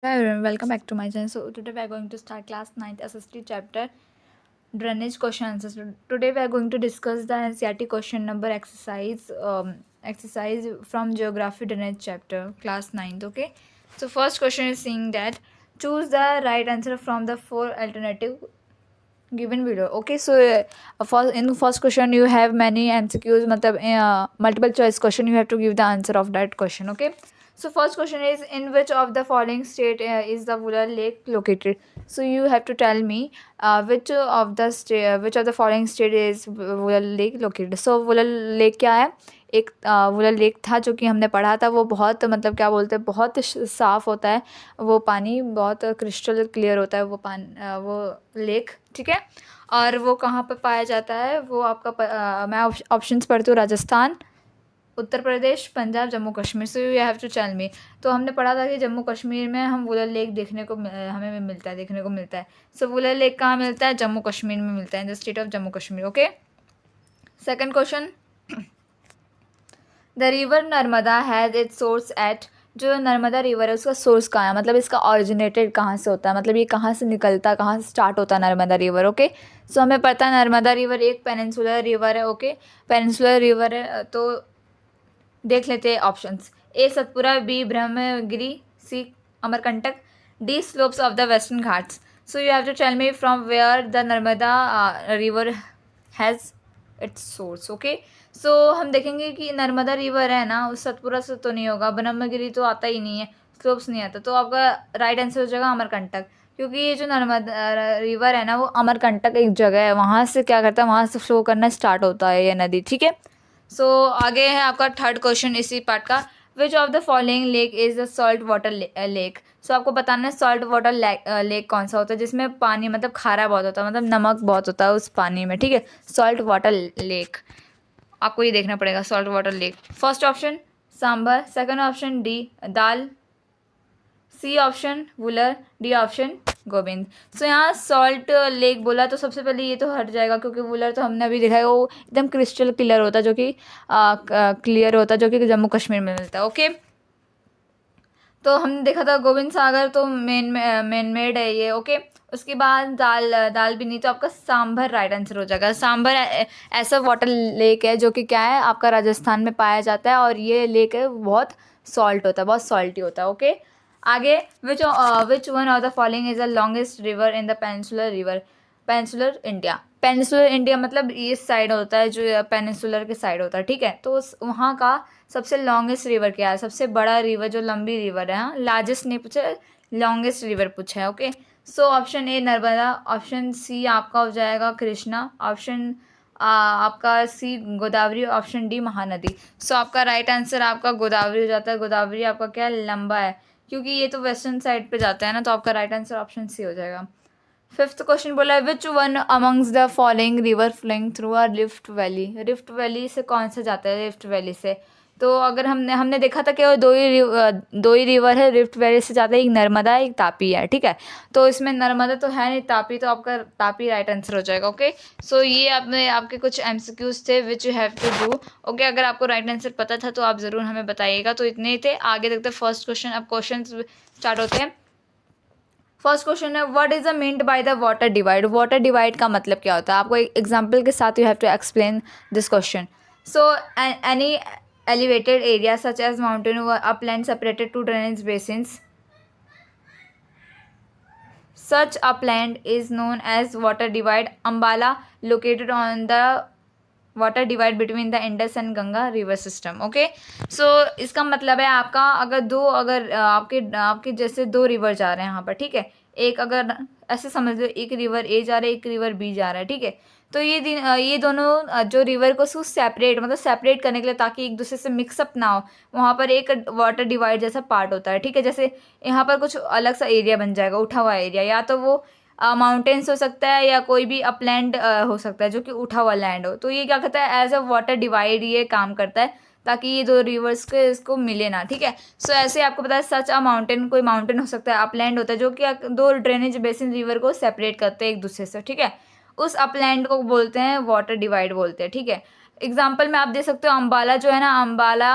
Hi everyone, welcome back to my channel. So today we are going to start class 9th SST chapter drainage question answers. Today we are going to discuss the NCERT question number exercise from geography drainage chapter class 9th. Okay, so first question is saying that choose the right answer from the four alternative given below. Okay, so in the first question you have many MCQs, multiple choice question. You have to give the answer of that question. Okay, so first question is, in which of the following state is the Wular Lake located? So you have to tell me which of the following state is Wular Lake located. So Wular Lake क्या है? एक Wular lake था जो कि हमने पढ़ा था. वो बहुत क्या बोलते हैं, बहुत साफ़ होता है. वो पानी बहुत क्रिस्टल क्लियर होता है. वो लेक, ठीक है. और वो कहाँ पर पाया जाता है? वो आपका मैं ऑप्शंस पढ़ती हूँ. Rajasthan, Uttar Pradesh, Punjab, Jammu Kashmir. So you have to tell me. तो हमने पढ़ा था कि जम्मू कश्मीर में हम वुलर लेक हमें मिलता है, देखने को मिलता है. सो वुलर लेक कहाँ मिलता है? जम्मू कश्मीर में मिलता है, in the state of Jammu Kashmir. Okay, second question. The river Narmada has its source at. जो नर्मदा रिवर है उसका सोर्स कहाँ है, मतलब इसका ऑरिजिनेटेड कहाँ से होता है, मतलब ये कहाँ से निकलता है, कहाँ से स्टार्ट होता है नर्मदा रिवर. ओके, सो हमें पता है नर्मदा रिवर एक पेनिनसुलर रिवर है. ओके, पेनिनसुलर रिवर है. तो देख लेते हैं options. A Satpura, B Brahmagiri, C Amarkantak, D slopes of the Western Ghats. So you have to tell me from where the Narmada river has its source. Okay, so हम देखेंगे कि नर्मदा रिवर है ना, उस सतपुरा से तो नहीं होगा, ब्रह्मगिरी तो आता ही नहीं है, स्लोप्स नहीं आता. तो आपका राइट आंसर हो जाएगा अमरकंटक, क्योंकि ये जो नर्मदा रिवर है ना वो अमरकंटक एक जगह है, वहाँ से क्या करता है, वहाँ से फ्लो करना स्टार्ट होता है ये नदी. ठीक है. सो आगे है आपका थर्ड क्वेश्चन इसी पार्ट का. Which of the following lake is the salt water lake. So आपको बताना है सॉल्ट वाटर लेक कौन सा होता है जिसमें पानी मतलब खारा बहुत होता है, मतलब नमक बहुत होता है उस पानी में. ठीक है, सॉल्ट वाटर लेक. आपको ये देखना पड़ेगा salt water lake. First option Sambhar, second option D Dal, C option Wular, D option Govind. So यहाँ सॉल्ट लेक बोला तो सबसे पहले ये तो हट जाएगा, क्योंकि वुलर तो हमने अभी देखा है वो एकदम क्रिस्टल क्लियर होता है, जो कि क्लियर होता है, जो कि जम्मू कश्मीर में मिलता है. ओके, तो हमने देखा था गोविंद सागर तो मेन मेड है ये. ओके, उसके बाद दाल भी नहीं, तो आपका सांभर राइट आंसर हो जाएगा. सांभर ऐसा वाटर लेक है जो कि क्या है, आपका राजस्थान में पाया जाता है, और ये लेक है बहुत सॉल्ट होता है, बहुत सॉल्टी होता है. ओके, आगे which one of the following is the longest river in the peninsular river. Peninsular India, peninsular India मतलब इस साइड होता है, जो पेनिनसुलर के साइड होता है. ठीक है, तो वहाँ का सबसे लॉन्गेस्ट रिवर क्या है, सबसे बड़ा रिवर जो लंबी रिवर है. हाँ, लार्जेस्ट नहीं पूछा, लॉन्गेस्ट रिवर पूछा है. Okay, so option A Narmada, option C आपका हो जाएगा कृष्णा, ऑप्शन आपका C Godavari, option D Mahanadi. So आपका राइट आंसर आपका गोदावरी हो जाता है. गोदावरी आपका क्या है, लंबा है, क्योंकि ये तो वेस्टर्न साइड पे जाता है ना, तो आपका राइट आंसर ऑप्शन सी हो जाएगा. फिफ्थ क्वेश्चन बोला है which one amongst the following river flowing through a rift valley. Rift valley से कौन सा जाता है, रिफ्ट वैली से. तो अगर हमने देखा था कि वो दो ही रिवर है रिफ्ट वैली से जाता है, एक नर्मदा है, एक तापी है. ठीक है, तो इसमें नर्मदा तो है नहीं, तापी, तो आपका तापी राइट आंसर हो जाएगा. ओके, सो ये आपके कुछ एमसीक्यूज थे which you have to do. Okay, अगर आपको राइट आंसर पता था तो आप ज़रूर हमें बताइएगा. तो इतने ही थे. आगे देखते हैं फर्स्ट क्वेश्चन. अब क्वेश्चन स्टार्ट होते हैं. फर्स्ट क्वेश्चन है what is the meant by the water divide. Water divide का मतलब क्या होता है, आपको एक एग्जांपल के साथ you have to explain this question. So any elevated area such as mountain or upland separated two drainage basins, such upland is known as water divide. Ambala located on the water divide between the Indus and Ganga river system. Okay, so इसका मतलब है आपका अगर आपके जैसे दो river जा रहे हैं यहाँ पर. ठीक है, एक अगर ऐसे समझ लो, एक रिवर ए जा रहा है, एक रिवर बी जा रहा है. ठीक है, तो ये दोनों जो रिवर को सेपरेट करने के लिए, ताकि एक दूसरे से मिक्सअप ना हो, वहाँ पर एक वाटर डिवाइड जैसा पार्ट होता है. ठीक है, जैसे यहाँ पर कुछ अलग सा एरिया बन जाएगा, उठा हुआ एरिया, या तो वो माउंटेन्स हो सकता है या कोई भी अपलैंड हो सकता है जो कि उठा हुआ लैंड हो. तो ये क्या करता है, एज अ वाटर डिवाइड ये काम करता है, ताकि ये दो रिवर्स के इसको मिले ना. ठीक है, सो ऐसे आपको पता है सच अ माउंटेन, कोई माउंटेन हो सकता है, अपलैंड होता है, जो कि दो ड्रेनेज बेसिन रिवर को सेपरेट करते हैं एक दूसरे से. ठीक है, उस अपलैंड को बोलते हैं वाटर डिवाइड बोलते हैं. ठीक है, एग्जाम्पल में आप दे सकते हो, अम्बाला जो है ना, Ambala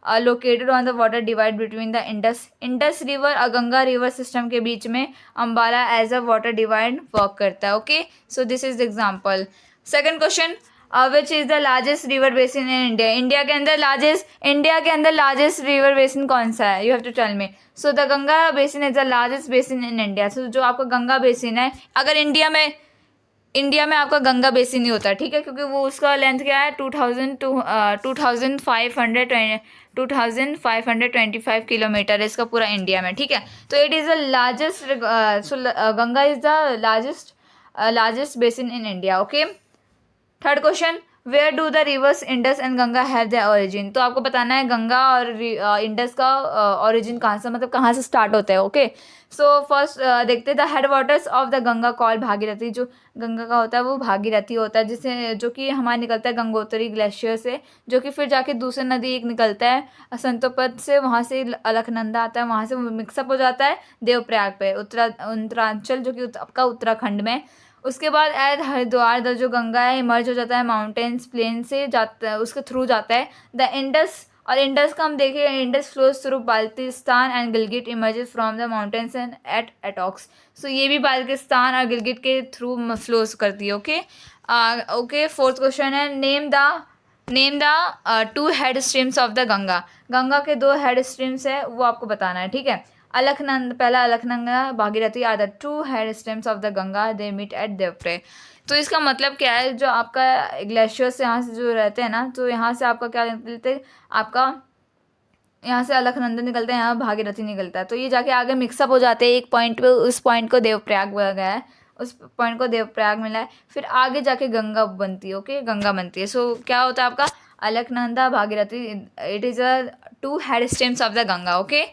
located on the water divide between the Indus river और गंगा रिवर सिस्टम के बीच में Ambala as a water divide work करता है. Okay, so this is the example. Second question, which is the largest river basin in India. India के अंदर largest river basin कौन सा है? You have to tell me. So the Ganga basin is the largest basin in India. सो जो आपका Ganga basin है, अगर India में आपका गंगा बेसिन ही होता है, ठीक है, क्योंकि वो उसका लेंथ क्या है 2525 किलोमीटर है इसका पूरा इंडिया में, ठीक है. तो it is the largest, Ganga is the largest basin in India. Okay. Third question, where do the rivers Indus and Ganga have the origin. तो आपको बताना है गंगा और इंडस का ओरिजिन कहाँ से, मतलब कहाँ से स्टार्ट होता है. ओके, सो फर्स्ट देखते हैं the head waters of the Ganga call Bhagirathi. जो गंगा का होता है वो भागीरथी होता है, जिसे जो कि हमारा निकलता है गंगोत्री ग्लेशियर से, जो कि फिर जाके दूसरी नदी एक निकलता है संतोपद से, वहाँ से अलकनंदा आता है, वहाँ से मिक्सअप हो जाता है देवप्रयाग पे उत्तरांचल, जो कि आपका उत्तराखंड में. उसके बाद एट हरिद्वार जो गंगा है इमर्ज हो जाता है माउंटेन्स प्लेन से जाता है, उसके थ्रू जाता है द इंडस. और इंडस का हम देखें, Indus flows through Baltistan and Gilgit emerges from the mountains and at Attock. So ये भी बाल्टिस्तान और गिलगिट के थ्रू फ्लोज करती है. ओके. ओके, फोर्थ क्वेश्चन है name the two head streams of the Ganga. Ganga के दो हेड स्ट्रीम्स है, वो आपको बताना है, ठीक है. पहला Alaknanda, Bhagirathi are the two head streams of the Ganga, they meet at Devprayag. तो इसका मतलब क्या है, जो आपका ग्लेशियर से यहाँ से जो रहते हैं ना, तो यहाँ से आपका क्या निकलते हैं, आपका यहाँ से अलकनंदा निकलता है, यहाँ भागीरथी निकलता है. तो ये जाके आगे मिक्सअप हो जाते हैं एक पॉइंट पे, उस पॉइंट को देवप्रयाग बोला गया है, उस पॉइंट को देवप्रयाग मिला है. फिर आगे जाके गंगा बनती है. ओके, गंगा बनती है. सो क्या होता है आपका Alaknanda, Bhagirathi, it is a two head streams of the Ganga. Okay.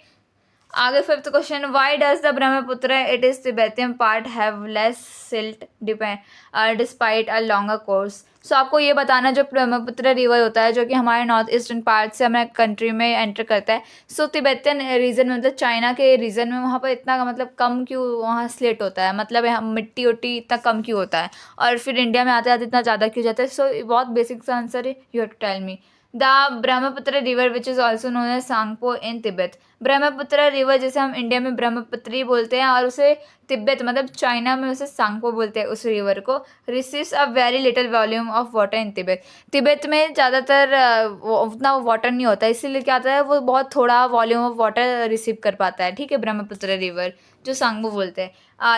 आगे fifth question, why does the Brahmaputra it is Tibetan part have less silt despite a longer course. So आपको ये बताना, जो ब्रह्मपुत्र रिवर होता है जो कि हमारे नॉर्थ ईस्टर्न पार्ट से हमारे कंट्री में एंटर करता है, सो तिब्बतियन रीजन मतलब चाइना के रीजन में वहाँ पर इतना मतलब कम क्यों वहाँ स्लेट होता है, मतलब यहाँ मिट्टी उट्टी इतना कम क्यों होता है, और फिर इंडिया में आते आते इतना ज़्यादा क्यों जाता है. सो बहुत बेसिक सा आंसर है, you have to tell me. The Brahmaputra river which is also known as Tsangpo in Tibet. Brahmaputra river जैसे हम इंडिया में ब्रह्मपुत्री बोलते हैं, और उसे तिब्बत मतलब चाइना में उसे सांगपो बोलते हैं, उस रिवर को. Receives a very little volume of water in Tibet. Tibet में ज़्यादातर उतना वाटर नहीं होता, इसीलिए क्या आता है, वो बहुत थोड़ा वॉल्यूम ऑफ वाटर रिसीव कर पाता है, ठीक है, ब्रह्मपुत्र रिवर जो सांगपो बोलते हैं.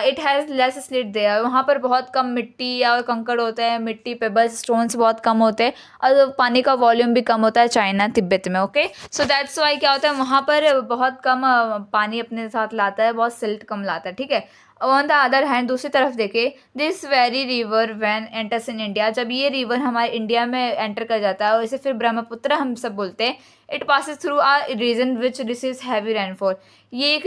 It has less silt there. वहाँ पर बहुत कम मिट्टी और कंकड़ होते हैं, मिट्टी पेबल्स स्टोन्स बहुत कम होते हैं, और पानी का वॉल्यूम भी कम होता है चाइना तिब्बत में. ओके, सो दैट्स वाई क्या होता है, वहाँ पर बहुत कम पानी अपने साथ लाता है, बहुत सिल्ट कम लाता है, ठीक है. ऑन द अदर हैंड दूसरी तरफ देखे, this very river when enters in India. जब ये रिवर हमारे इंडिया में एंटर कर जाता है, और इसे फिर ब्रह्मपुत्र हम सब बोलते हैं. It passes through a region which receives heavy rainfall. ये एक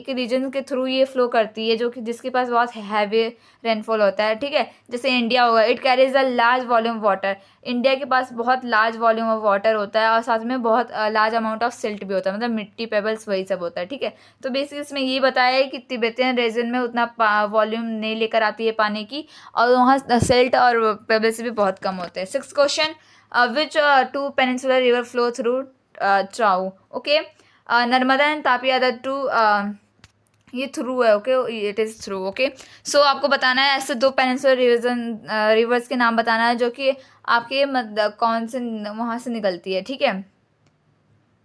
रीजन के थ्रू ये फ्लो करती है, जो कि जिसके पास बहुत हैवी रेनफॉल होता है, ठीक है, जैसे इंडिया होगा. It carries a large volume water. India के पास बहुत लार्ज वॉल्यूम ऑफ वाटर होता है, और साथ में बहुत लार्ज अमाउंट ऑफ सिल्ट भी होता है, मतलब मिट्टी पेबल्स वही सब होता है, ठीक है. तो बेसिकली इसमें ये बताया है कि तिब्बतियन रीजन में उतना वॉल्यूम नहीं लेकर आती है पानी की, और वहाँ सिल्ट और पेबल्स भी बहुत कम होते हैं. Six question, which two peninsular river flow through trough. Okay, Narmada and Tapi are the two, ये थ्रू है. Okay, it is through. Okay, so आपको बताना है ऐसे दो पेनिनसुलर रिवर्स के नाम बताना है, जो कि आपके कौन से वहाँ से निकलती है, ठीक है.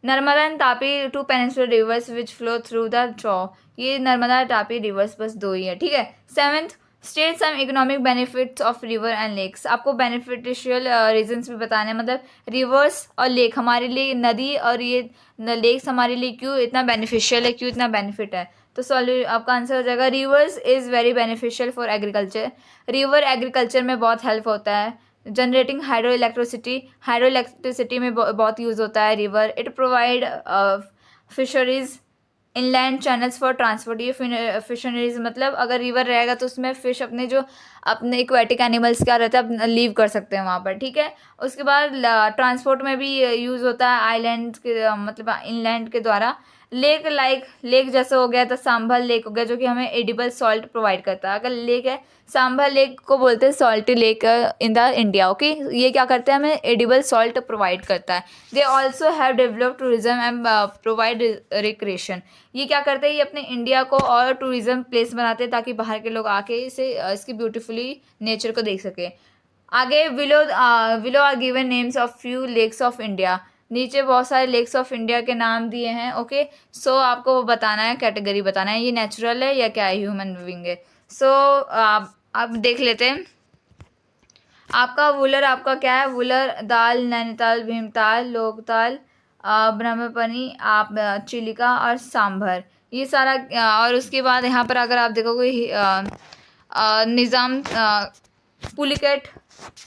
Narmada and Tapi two peninsular rivers which flow through the trough. ये नर्मदा तापी रिवर्स बस दो ही है, ठीक है. Seventh, state some economic benefits of river and lakes. आपको बेनिफिशियल रीजंस भी बताने हैं, मतलब रिवर्स और लेक हमारे लिए, नदी और ये लेक्स हमारे लिए क्यों इतना बेनिफिशियल है, क्यों इतना बेनिफिट है. तो आपका आंसर हो जाएगा, reverse is very beneficial for agriculture. River agriculture में बहुत हेल्प होता है. जनरेटिंग हाइड्रो इलेक्ट्रिसिटी में बहुत यूज़ होता है river. It provide fisheries inland channels for transport. ये फिशरीज मतलब अगर रिवर रहेगा तो उसमें फ़िश अपने एक्वेटिक एनिमल्स क्या रहता है, लीव कर सकते हैं वहाँ पर, ठीक है. उसके बाद ट्रांसपोर्ट में भी यूज़ होता है आइलैंड के मतलब इनलैंड के द्वारा. लेक लाइक लेक जैसे हो गया तो सांभर लेक हो गया जो कि हमें एडिबल सॉल्ट प्रोवाइड करता है। अगर लेक है, सांभर लेक को बोलते हैं salty lake in the India. Okay, ये क्या करते हैं, हमें एडिबल सॉल्ट प्रोवाइड करता है। They also have developed tourism and provide recreation. ये क्या करते हैं, ये अपने इंडिया को और टूरिज्म प्लेस बनाते हैं ताकि बाहर के लोग आके इसे इसकी ब्यूटीफुली नेचर को देख सके। आगे below are given names of few lakes of India. नीचे बहुत सारे लेक्स ऑफ इंडिया के नाम दिए हैं। ओके, सो आपको वो बताना है, कैटेगरी बताना है, ये नेचुरल है या क्या है, ह्यूमन बीइंग है। सो आप देख लेते हैं। आपका वुलर आपका क्या है, वुलर दाल, नैनीताल, भीमताल, लोकताल, ब्रह्मपनी, आप चिलिका और सांभर, ये सारा। और उसके बाद यहाँ पर अगर आप देखोगे निज़ाम, पुलिकेट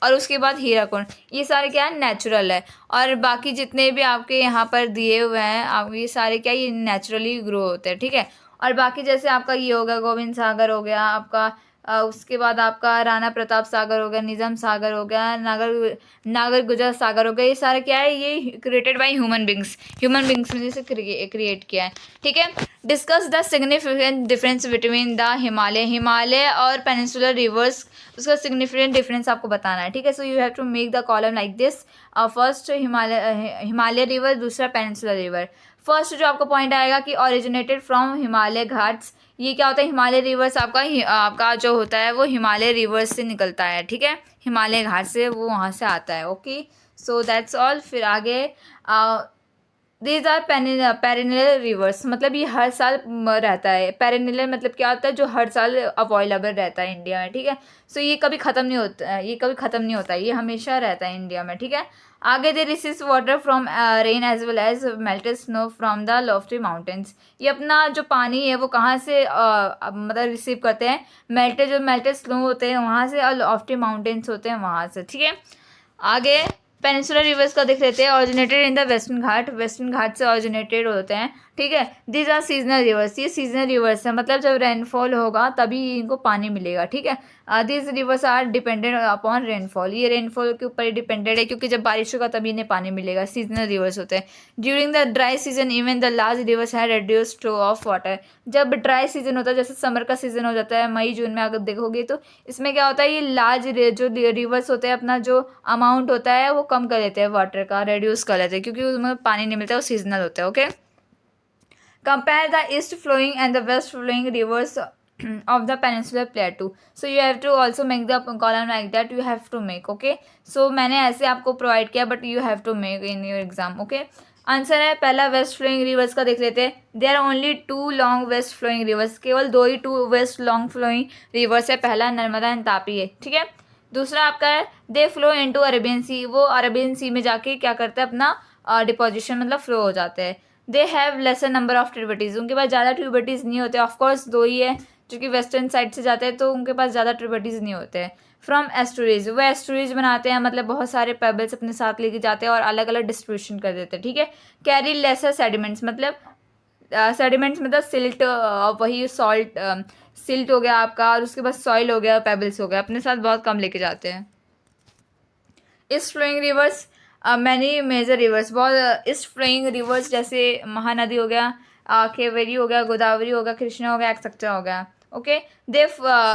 और उसके बाद हीराकुंड, ये सारे क्या है, नेचुरल है। और बाकी जितने भी आपके यहाँ पर दिए हुए हैं आप, ये सारे क्या, ये नेचुरली ग्रो होते हैं, ठीक है। और बाकी जैसे आपका ये हो गया गोविंद सागर हो गया आपका, उसके बाद आपका राणा प्रताप सागर हो गया, निज़ाम सागर हो गया, नागर गुजर सागर हो गया, ये सारे क्या है, ये क्रिएटेड बाय ह्यूमन बींग्स ने इसे क्रिएट किया है, ठीक है। Discuss the significant difference between the Himalaya और पेनिनसुलर रिवर्स, उसका सिग्निफिकेंट डिफरेंस आपको बताना है, ठीक है। So you have to make the column like this. First Himalaya river, दूसरा पेनिनसुलर रिवर। फर्स्ट जो आपको पॉइंट आएगा कि ओरिजिनेटेड फ्रॉम हिमालय घाट्स, ये क्या होता है, हिमालय रिवर्स आपका जो होता है वो हिमालय रिवर्स से निकलता है, ठीक है, हिमालय घाट से वो वहाँ से आता है। Okay, so that's all. फिर आगे दीज आर पेरिनियल रिवर्स, मतलब ये हर साल रहता है। पेरिनियल मतलब क्या होता है, जो हर साल अवेलेबल रहता है इंडिया में, ठीक है। सो ये कभी ख़त्म नहीं होता है, ये कभी ख़त्म नहीं होता है, ये हमेशा रहता है इंडिया में, ठीक है। आगे they receive water from rain as well as melted snow from the lofty mountains. ये अपना जो पानी है वो कहाँ से मतलब रिसीव करते हैं, मेल्टेड स्नो होते हैं वहाँ से, और लॉफ्टी माउंटेन्स होते हैं वहाँ से, ठीक है। आगे पेनिनसुलर रिवर्स का देख लेते हैं। ऑरिजिनेटेड इन द वेस्टर्न घाट से ऑरिजिनेटेड होते हैं, ठीक है। दीज आर सीजनल रिवर्स, ये सीजनल रिवर्स है, मतलब जब रेनफॉल होगा तभी इनको पानी मिलेगा, ठीक है। These rivers are dependent upon rainfall, ये रेनफॉल के ऊपर ही डिपेंडेड है, क्योंकि जब बारिश होगा तभी इन्हें पानी मिलेगा। सीजनल रिवर्स होते हैं। During the dry season even the large reverse है रेड्यूस फ्लो ऑफ वाटर। जब ड्राई सीजन होता है, जैसे समर का सीजन हो जाता है मई जून में, अगर देखोगे तो इसमें क्या होता है, ये लार्ज जो रिवर्स होते हैं अपना जो अमाउंट होता है वो कम कर देते हैं, वाटर का रेड्यूस कर लेते हैं, क्योंकि उसमें पानी नहीं मिलता है, वो सीजनल होता है। Okay, compare the east flowing and the west flowing rivers of the peninsular plateau. So you have to also make the column like that, you have to make. Okay, so मैंने ऐसे आपको provide किया, but you have to make in your exam. Okay, answer है पहला west flowing rivers का देख लेते हैं। There are only 2 long west flowing rivers, केवल 2 ही 2 वेस्ट लॉन्ग फ्लोइंग रिवर्स है। पहला नर्मदा एंड तापी है, ठीक है। दूसरा आपका है दे फ्लो इनटू अरेबियन सी, वो अरेबियन सी में जाके क्या करते हैं, अपना डिपोजिशन मतलब फ्लो हो जाते हैं। They have laser number of tributaries, उनके पास ज़्यादा ट्रिब्यूटरीज नहीं होते, ऑफकोर्स 2 ही है जो कि वेस्टर्न साइड से जाते हैं, तो उनके पास ज़्यादा ट्रिब्यूटरीज नहीं होते हैं। फ्रॉम एस्टोरेज, वो एस्टोरेज बनाते हैं, मतलब बहुत सारे पेबल्स अपने साथ लेके जाते हैं और अलग अलग डिस्ट्रीब्यूशन कर देते हैं, ठीक है। कैरी लेसर सेडिमेंट्स, मतलब सेडिमेंट्स मतलब सिल्ट, वही सॉल्ट, सिल्ट हो गया आपका, और उसके बाद सॉइल हो गया, पेबल्स हो गया, अपने साथ बहुत कम लेके जाते हैं। East flowing rivers, many major rivers, बहुत ईस्ट फ्लोइंग रिवर्स जैसे महानदी हो गया, कावेरी हो गया, गोदावरी हो गया, कृष्णा हो गया, एक्सेट्रा हो गया। ओके, दे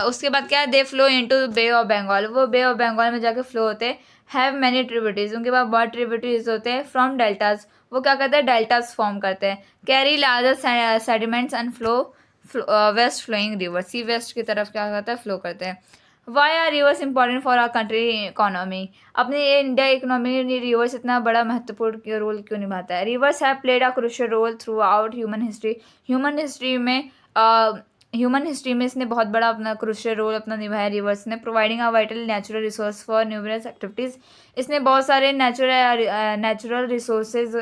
उसके बाद क्या है, they flow into Bay of Bengal, वो बे ऑफ बंगाल में जाके फ्लो होते हैं। हैव मैनी ट्रिब्यूटरीज, उनके पास बहुत ट्रिब्यूटरीज होते हैं। फ्रॉम डेल्टाज, वो क्या करते हैं, डेल्टाज फॉर्म करते हैं। Carry larger sediments and flow west flowing rivers, sea west की तरफ क्या करता है, फ्लो करते हैं। Why are rivers important for our country economy, अपने इंडिया इकोनॉमी में रिवर्स इतना बड़ा महत्वपूर्ण रोल क्यों निभाता है। Rivers have played a crucial role throughout human history, human history में इसने बहुत बड़ा अपना क्रूशियल रोल अपना निभाया रिवर्स ने। Providing a vital natural resource for numerous activities, इसने बहुत सारे नेचुरल रिसोर्सेज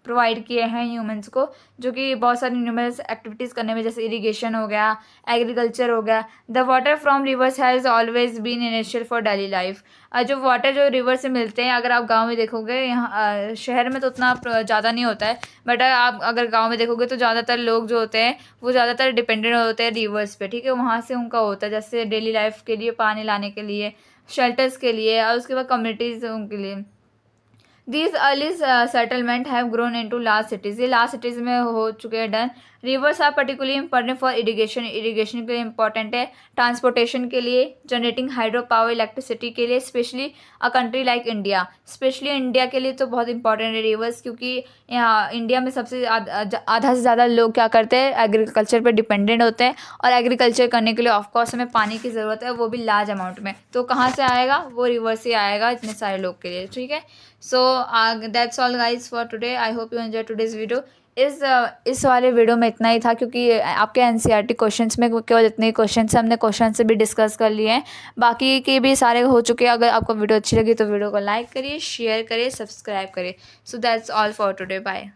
प्रोवाइड किए हैं ह्यूमंस को, जो कि बहुत सारी न्यूमरस एक्टिविटीज़ करने में, जैसे इरिगेशन हो गया, एग्रीकल्चर हो गया। The water from rivers has always been initial for daily life, जो वाटर जो रिवर से मिलते हैं, अगर आप गांव में देखोगे, यहाँ शहर में तो उतना ज़्यादा नहीं होता है, बट आप अगर गांव में देखोगे तो ज़्यादातर लोग जो होते हैं वो ज़्यादातर डिपेंडेंट होते हैं रिवर्स पे, ठीक है। वहाँ से उनका होता है, जैसे डेली लाइफ के लिए, पानी लाने के लिए, शेल्टर्स के लिए, और उसके बाद कम्युनिटीज़ उनके लिए। These early settlement have grown into large cities, ये लार्ज सिटीज़ में हो चुके हैं done. Rivers are particularly important for irrigation, irrigation के लिए इंपॉर्टेंट है, ट्रांसपोर्टेशन के लिए, जनरेटिंग हाइड्रो पावर इलेक्ट्रिसिटी के लिए, specially a country like India, specially India के लिए तो बहुत इंपॉर्टेंट है रिवर्स, क्योंकि यहाँ इंडिया में सबसे आधा से ज़्यादा लोग क्या करते हैं, एग्रीकल्चर पर डिपेंडेंट होते हैं, और एग्रीकल्चर करने के लिए ऑफकोर्स हमें पानी की ज़रूरत है, वो भी लार्ज अमाउंट में। तो कहाँ से आएगा, वो रिवर से आएगा इतने सारे लोग के लिए, ठीक है। सो that's all guys for today, I hope you enjoy today's video. इस वाले वीडियो में इतना ही था, क्योंकि आपके एनसीईआरटी क्वेश्चंस में केवल इतने ही क्वेश्चन हमने क्वेश्चन से भी डिस्कस कर लिए हैं, बाकी के भी सारे हो चुके हैं। अगर आपको वीडियो अच्छी लगी तो वीडियो को लाइक करिए, शेयर करिए, सब्सक्राइब करिए। So that's all for today, bye.